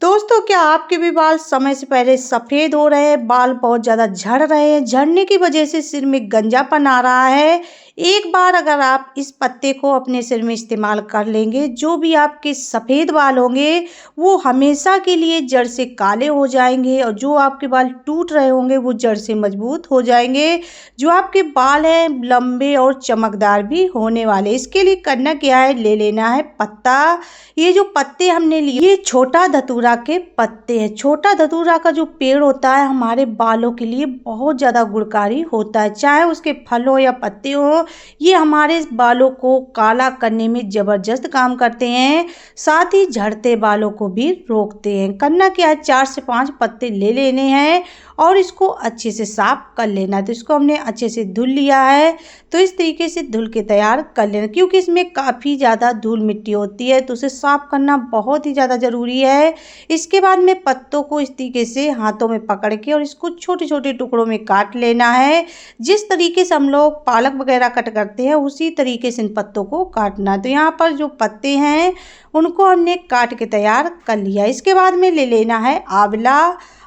दोस्तों, क्या आपके भी बाल समय से पहले सफ़ेद हो रहे हैं, बाल बहुत ज़्यादा झड़ रहे हैं, झड़ने की वजह से सिर में गंजापन आ रहा है? एक बार अगर आप इस पत्ते को अपने सिर में इस्तेमाल कर लेंगे, जो भी आपके सफ़ेद बाल होंगे, वो हमेशा के लिए जड़ से काले हो जाएंगे और जो आपके बाल टूट रहे होंगे, वो जड़ से मजबूत हो जाएंगे। जो आपके बाल हैं, लंबे और चमकदार भी होने वाले। इसके लिए करना क्या है, ले लेना है पत्ता। ये जो पत्ते हमने लिए, ये छोटा धतूरा के पत्ते हैं। छोटा धतूरा का जो पेड़ होता है, हमारे बालों के लिए बहुत ज़्यादा गुणकारी होता है। चाहे उसके फल हो या पत्ते हो, ये हमारे बालों को काला करने में ज़बरदस्त काम करते हैं। साथ ही झड़ते बालों को भी रोकते हैं। करना क्या है, 4 से 5 पत्ते ले लेने हैं और इसको अच्छे से साफ कर लेना है। तो इसको हमने अच्छे से धुल लिया है। तो इस तरीके से धुल के तैयार कर लेना, क्योंकि इसमें काफ़ी ज़्यादा धूल मिट्टी होती है, तो उसे साफ करना बहुत ही ज़्यादा ज़रूरी है। इसके बाद में पत्तों को इस तरीके से हाथों में पकड़ के और इसको छोटे छोटे टुकड़ों में काट लेना है। जिस तरीके से हम लोग पालक वगैरह कट करते हैं, उसी तरीके से इन पत्तों को काटना है। तो यहाँ पर जो पत्ते हैं, उनको हमने काट के तैयार कर लिया। इसके बाद में ले लेना है आंवला।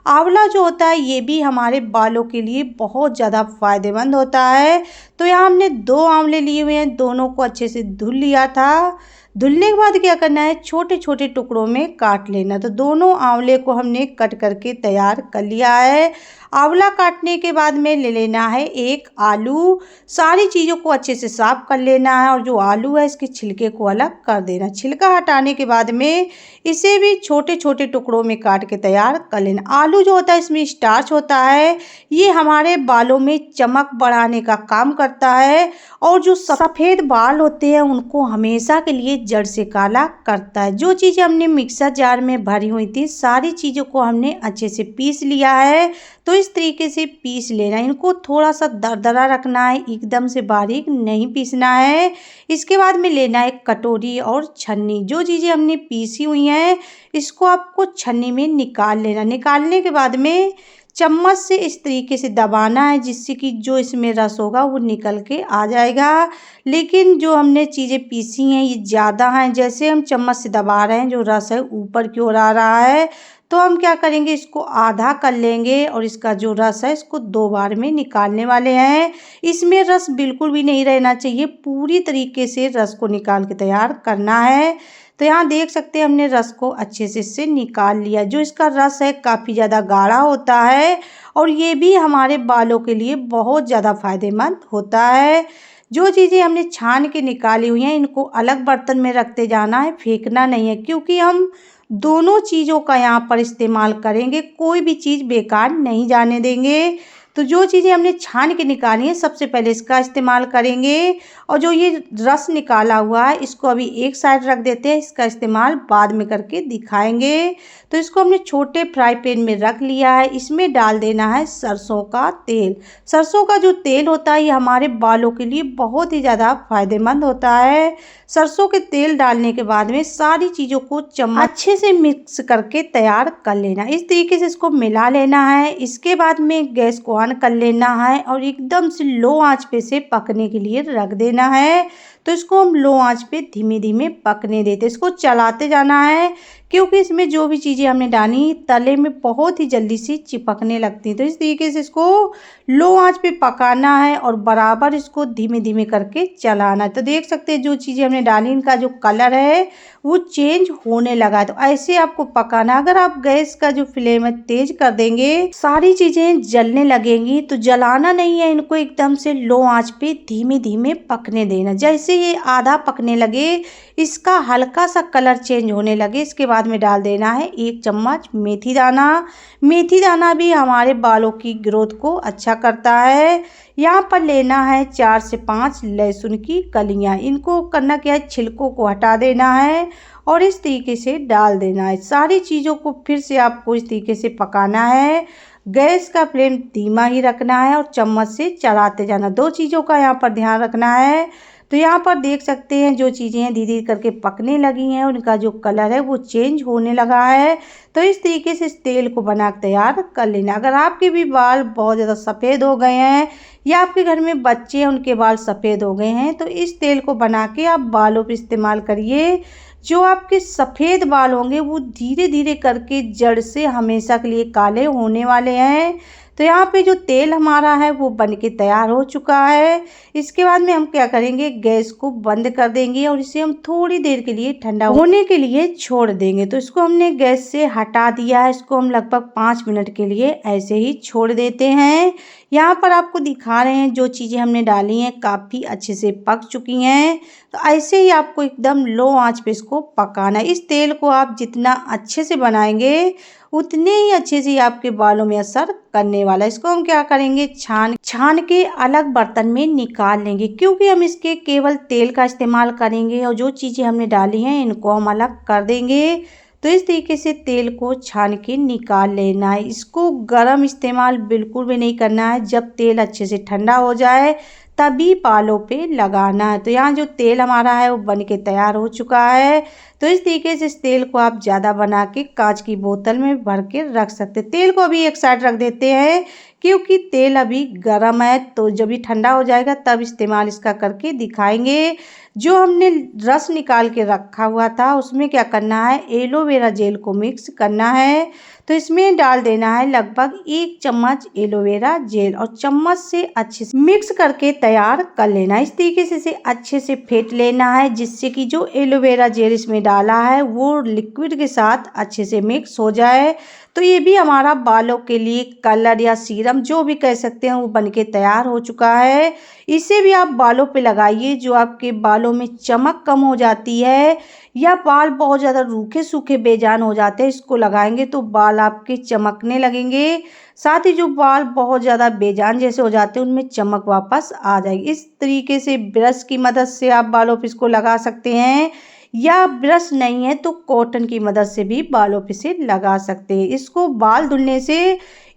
आंवला जो होता है, ये भी हमारे बालों के लिए बहुत ज़्यादा फ़ायदेमंद होता है। तो यहाँ हमने 2 आंवले लिए हुए हैं, दोनों को अच्छे से धुल लिया था। धुलने के बाद क्या करना है, छोटे छोटे टुकड़ों में काट लेना। तो दोनों आंवले को हमने कट करके तैयार कर लिया है। आंवला काटने के बाद में ले लेना है एक आलू। सारी चीज़ों को अच्छे से साफ कर लेना है और जो आलू है, इसके छिलके को अलग कर देना। छिलका हटाने के बाद में इसे भी छोटे छोटे टुकड़ों में काट के तैयार कर लेना। आलू जो होता है, इसमें स्टार्च होता है, ये हमारे बालों में चमक बढ़ाने का काम करता है और जो सफ़ेद बाल होते हैं, उनको हमेशा के लिए जड़ से काला करता है। जो चीज़ें हमने मिक्सर जार में भरी हुई थी, सारी चीज़ों को हमने अच्छे से पीस लिया है। तो इस तरीके से पीस लेना। इनको थोड़ा सा दरदरा रखना है, एकदम से बारीक नहीं पीसना है। इसके बाद में लेना है कटोरी और छन्नी। जो चीज़ें हमने पीसी हुई हैं, इसको आपको छन्नी में निकाल लेना। निकालने के बाद में चम्मच से इस तरीके से दबाना है, जिससे कि जो इसमें रस होगा वो निकल के आ जाएगा। लेकिन जो हमने चीज़ें पीसी हैं, ये ज़्यादा हैं। जैसे हम चम्मच से दबा रहे हैं, जो रस है ऊपर की ओर आ रहा है। तो हम क्या करेंगे, इसको आधा कर लेंगे और इसका जो रस है, इसको 2 बार में निकालने वाले हैं। इसमें रस बिल्कुल भी नहीं रहना चाहिए, पूरी तरीके से रस को निकाल के तैयार करना है। तो यहाँ देख सकते हैं, हमने रस को अच्छे से इससे निकाल लिया। जो इसका रस है, काफ़ी ज़्यादा गाढ़ा होता है और ये भी हमारे बालों के लिए बहुत ज़्यादा फायदेमंद होता है। जो चीज़ें हमने छान के निकाली हुई हैं, इनको अलग बर्तन में रखते जाना है, फेंकना नहीं है, क्योंकि हम दोनों चीज़ों का यहाँ पर इस्तेमाल करेंगे। कोई भी चीज़ बेकार नहीं जाने देंगे। तो जो चीज़ें हमने छान के निकाली हैं, सबसे पहले इसका इस्तेमाल करेंगे और जो ये रस निकाला हुआ है, इसको अभी एक साइड रख देते हैं। इसका इस्तेमाल बाद में करके दिखाएंगे। तो इसको हमने छोटे फ्राई पैन में रख लिया है। इसमें डाल देना है सरसों का तेल। सरसों का जो तेल होता है, ये हमारे बालों के लिए बहुत ही ज़्यादा फायदेमंद होता है। सरसों के तेल डालने के बाद में सारी चीज़ों को चम्मच अच्छे से मिक्स करके तैयार कर लेना। इस तरीके से इसको मिला लेना है। इसके बाद में गैस को ऑन कर लेना है और एकदम से लो आंच पे से पकने के लिए रख देना है। तो इसको हम लो आंच पे धीमे धीमे पकने देते, इसको चलाते जाना है, क्योंकि इसमें जो भी चीज़ें हमने डाली, तले में बहुत ही जल्दी से चिपकने लगती हैं। तो इस तरीके से इसको लो आंच पे पकाना है और बराबर इसको धीमे धीमे करके चलाना है। तो देख सकते हैं, जो चीज़ें हमने डाली, इनका जो कलर है वो चेंज होने लगा है। तो ऐसे आपको पकाना। अगर आप गैस का जो फ्लेम है तेज कर देंगे, सारी चीज़ें जलने लगेंगी। तो जलाना नहीं है, इनको एकदम से लो आंच पे धीमे धीमे पकने देना। जैसे ये आधा पकने लगे, इसका हल्का सा कलर चेंज होने लगे, इसके बाद में डाल देना है 1 चम्मच मेथी दाना। मेथी दाना भी हमारे बालों की ग्रोथ को अच्छा करता है। यहाँ पर लेना है 4 से 5 लहसुन की कलियाँ। इनको करना क्या है, छिलकों को हटा देना है और इस तरीके से डाल देना है। सारी चीज़ों को फिर से आपको इस तरीके से पकाना है। गैस का फ्लेम धीमा ही रखना है और चम्मच से चलाते जाना। 2 चीज़ों का यहाँ पर ध्यान रखना है। तो यहाँ पर देख सकते हैं, जो चीज़ें हैं धीरे धीरे करके पकने लगी हैं, उनका जो कलर है वो चेंज होने लगा है। तो इस तरीके से इस तेल को बना तैयार कर लेना। अगर आपके भी बाल बहुत ज़्यादा सफ़ेद हो गए हैं या आपके घर में बच्चे हैं, उनके बाल सफ़ेद हो गए हैं, तो इस तेल को बना के आप बालों पर इस्तेमाल करिए। जो आपके सफ़ेद बाल होंगे वो धीरे धीरे करके जड़ से हमेशा के लिए काले होने वाले हैं। तो यहाँ पे जो तेल हमारा है वो बन के तैयार हो चुका है। इसके बाद में हम क्या करेंगे, गैस को बंद कर देंगे और इसे हम थोड़ी देर के लिए ठंडा होने के लिए छोड़ देंगे। तो इसको हमने गैस से हटा दिया है। इसको हम लगभग 5 मिनट के लिए ऐसे ही छोड़ देते हैं। यहाँ पर आपको दिखा रहे हैं जो चीज़ें हमने डाली हैं काफ़ी अच्छे से पक चुकी हैं। तो ऐसे ही आपको एकदम लो आंच पे इसको पकाना है। इस तेल को आप जितना अच्छे से बनाएंगे उतने ही अच्छे से आपके बालों में असर करने वाला है। इसको हम क्या करेंगे, छान के अलग बर्तन में निकाल लेंगे, क्योंकि हम इसके केवल तेल का इस्तेमाल करेंगे और जो चीज़ें हमने डाली हैं इनको हम अलग कर देंगे। तो इस तरीके से तेल को छान के निकाल लेना है। इसको गरम इस्तेमाल बिल्कुल भी नहीं करना है। जब तेल अच्छे से ठंडा हो जाए तभी बालों पे लगाना है। तो यहाँ जो तेल हमारा है वो बन के तैयार हो चुका है। तो इस तरीके से इस तेल को आप ज़्यादा बना के कांच की बोतल में भर के रख सकते हैं। तेल को अभी एक साइड रख देते हैं क्योंकि तेल अभी गर्म है। तो जब ये ठंडा हो जाएगा तब इस्तेमाल इसका करके दिखाएंगे। जो हमने रस निकाल के रखा हुआ था उसमें क्या करना है, एलोवेरा जेल को मिक्स करना है। तो इसमें डाल देना है लगभग 1 चम्मच एलोवेरा जेल और चम्मच से अच्छे से मिक्स करके तैयार कर लेना है। इस तरीके से इसे अच्छे से फेंट लेना है जिससे कि जो एलोवेरा जेल इसमें डाला है वो लिक्विड के साथ अच्छे से मिक्स हो जाए। तो ये भी हमारा बालों के लिए कलर या सीरम जो भी कह सकते हैं वो बनके तैयार हो चुका है। इसे भी आप बालों पे लगाइए। जो आपके बालों में चमक कम हो जाती है या बाल बहुत ज़्यादा रूखे सूखे बेजान हो जाते हैं, इसको लगाएंगे तो बाल आपके चमकने लगेंगे। साथ ही जो बाल बहुत ज़्यादा बेजान जैसे हो जाते हैं उनमें चमक वापस आ जाएगी। इस तरीके से ब्रश की मदद से आप बालों पे इसको लगा सकते हैं या ब्रश नहीं है तो कॉटन की मदद से भी बालों पे से लगा सकते हैं। इसको बाल धुलने से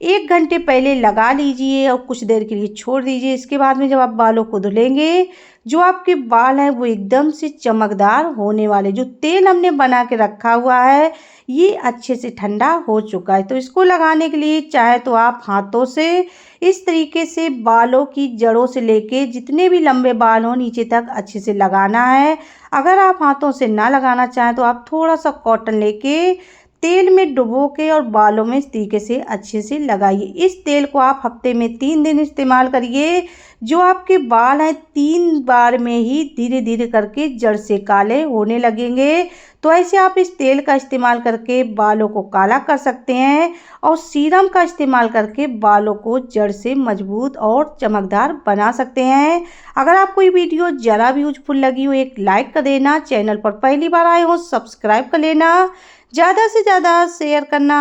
1 घंटे पहले लगा लीजिए और कुछ देर के लिए छोड़ दीजिए। इसके बाद में जब आप बालों को धुलेंगे जो आपके बाल हैं वो एकदम से चमकदार होने वाले। जो तेल हमने बना के रखा हुआ है ये अच्छे से ठंडा हो चुका है। तो इसको लगाने के लिए चाहे तो आप हाथों से इस तरीके से बालों की जड़ों से लेके जितने भी लंबे बाल हों नीचे तक अच्छे से लगाना है। अगर आप हाथों से ना लगाना चाहें तो आप थोड़ा सा कॉटन लेके तेल में डुबो के और बालों में इस तरीके से अच्छे से लगाइए। इस तेल को आप हफ्ते में 3 दिन इस्तेमाल करिए। जो आपके बाल हैं 3 बार में ही धीरे धीरे करके जड़ से काले होने लगेंगे। तो ऐसे आप इस तेल का इस्तेमाल करके बालों को काला कर सकते हैं और सीरम का इस्तेमाल करके बालों को जड़ से मजबूत और चमकदार बना सकते हैं। अगर आपको ये वीडियो ज़रा भी यूजफुल लगी हो एक लाइक कर देना। चैनल पर पहली बार आए हो सब्सक्राइब कर लेना। ज़्यादा से ज़्यादा शेयर करना।